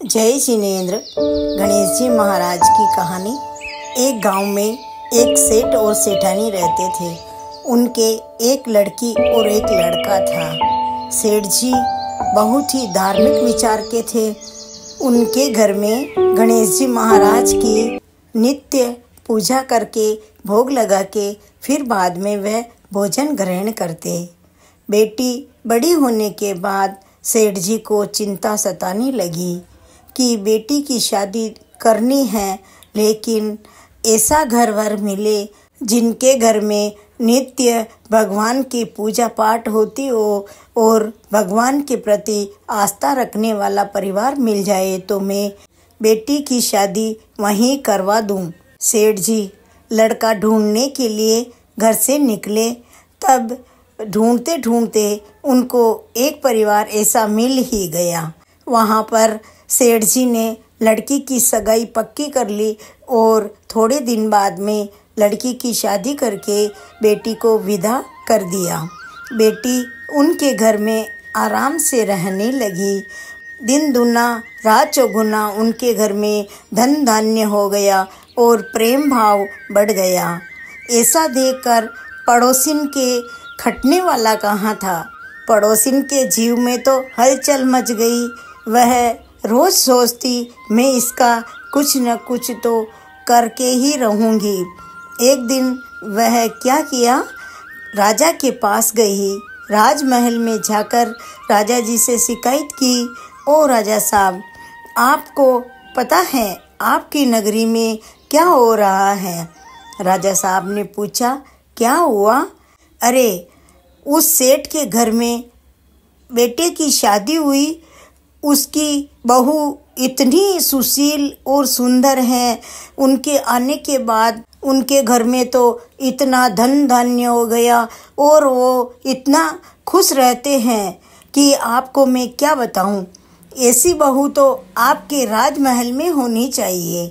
जय जिनेंद्र। गणेश जी महाराज की कहानी। एक गांव में एक सेठ और सेठानी रहते थे। उनके एक लड़की और एक लड़का था। सेठ जी बहुत ही धार्मिक विचार के थे। उनके घर में गणेश जी महाराज की नित्य पूजा करके भोग लगा के फिर बाद में वह भोजन ग्रहण करते। बेटी बड़ी होने के बाद सेठ जी को चिंता सताने लगी कि बेटी की शादी करनी है, लेकिन ऐसा घर वर मिले जिनके घर में नित्य भगवान की पूजा पाठ होती हो और भगवान के प्रति आस्था रखने वाला परिवार मिल जाए तो मैं बेटी की शादी वहीं करवा दूं। सेठ जी लड़का ढूंढने के लिए घर से निकले। तब ढूंढते ढूंढते उनको एक परिवार ऐसा मिल ही गया। वहाँ पर सेठ जी ने लड़की की सगाई पक्की कर ली और थोड़े दिन बाद में लड़की की शादी करके बेटी को विदा कर दिया। बेटी उनके घर में आराम से रहने लगी। दिन दुना रात चौगुना उनके घर में धन धान्य हो गया और प्रेम भाव बढ़ गया। ऐसा देखकर पड़ोसिन के खटने वाला कहाँ था। पड़ोसिन के जीव में तो हलचल मच गई। वह रोज सोचती मैं इसका कुछ न कुछ तो करके ही रहूँगी। एक दिन वह क्या किया, राजा के पास गई। राजमहल में जाकर राजा जी से शिकायत की, ओ राजा साहब, आपको पता है आपकी नगरी में क्या हो रहा है? राजा साहब ने पूछा, क्या हुआ? अरे उस सेठ के घर में बेटे की शादी हुई। उसकी बहू इतनी सुशील और सुंदर है। उनके आने के बाद उनके घर में तो इतना धन धान्य हो गया और वो इतना खुश रहते हैं कि आपको मैं क्या बताऊं। ऐसी बहू तो आपके राजमहल में होनी चाहिए।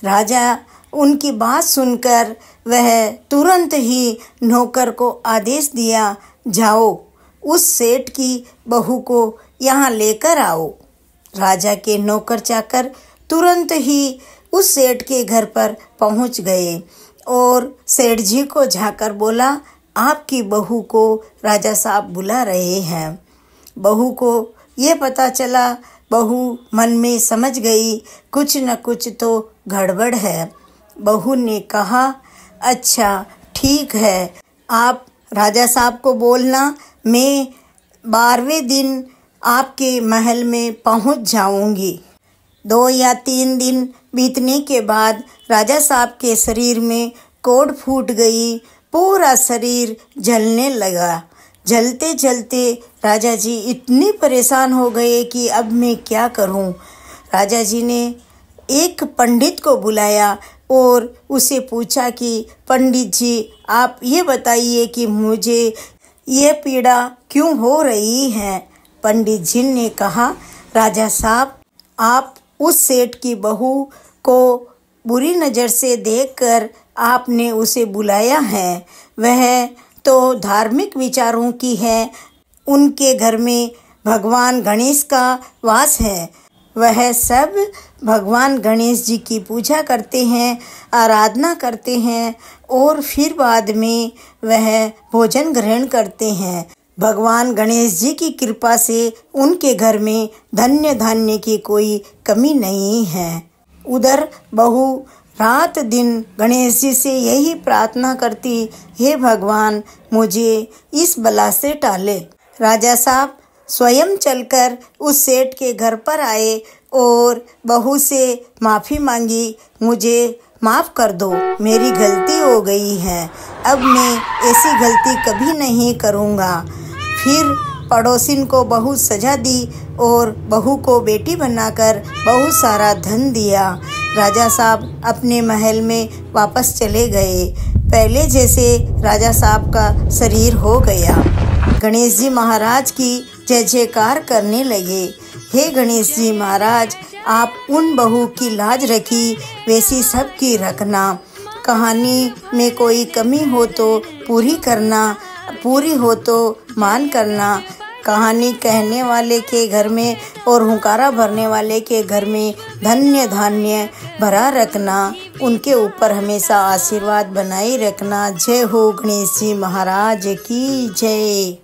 राजा उनकी बात सुनकर वह तुरंत ही नौकर को आदेश दिया, जाओ उस सेठ की बहू को यहाँ लेकर आओ। राजा के नौकर चाकर तुरंत ही उस सेठ के घर पर पहुँच गए और सेठ जी को जाकर बोला, आपकी बहू को राजा साहब बुला रहे हैं। बहू को ये पता चला। बहू मन में समझ गई कुछ न कुछ तो गड़बड़ है। बहू ने कहा, अच्छा ठीक है, आप राजा साहब को बोलना मैं 12वें दिन आपके महल में पहुंच जाऊंगी। 2 या 3 दिन बीतने के बाद राजा साहब के शरीर में कोढ़ फूट गई। पूरा शरीर जलने लगा। जलते जलते राजा जी इतने परेशान हो गए कि अब मैं क्या करूं। राजा जी ने एक पंडित को बुलाया और उसे पूछा कि पंडित जी, आप ये बताइए कि मुझे ये पीड़ा क्यों हो रही है? पंडित जी ने कहा, राजा साहब, आप उस सेठ की बहू को बुरी नज़र से देखकर आपने उसे बुलाया है। वह तो धार्मिक विचारों की है। उनके घर में भगवान गणेश का वास है। वह सब भगवान गणेश जी की पूजा करते हैं, आराधना करते हैं और फिर बाद में वह भोजन ग्रहण करते हैं। भगवान गणेश जी की कृपा से उनके घर में धन्य धान्य की कोई कमी नहीं है। उधर बहू रात दिन गणेश जी से यही प्रार्थना करती, हे भगवान, मुझे इस बला से टाले। राजा साहब स्वयं चलकर उस सेठ के घर पर आए और बहू से माफ़ी मांगी, मुझे माफ़ कर दो, मेरी गलती हो गई है। अब मैं ऐसी गलती कभी नहीं करूँगा। फिर पड़ोसिन को बहुत सजा दी और बहू को बेटी बनाकर बहुत सारा धन दिया। राजा साहब अपने महल में वापस चले गए। पहले जैसे राजा साहब का शरीर हो गया। गणेश जी महाराज की जय जयकार करने लगे। हे गणेश जी महाराज, आप उन बहू की लाज रखी वैसी सबकी रखना। कहानी में कोई कमी हो तो पूरी करना, पूरी हो तो मान करना। कहानी कहने वाले के घर में और हुंकारा भरने वाले के घर में धन्य धान्य भरा रखना, उनके ऊपर हमेशा आशीर्वाद बनाए रखना। जय हो गणेश जी महाराज की जय।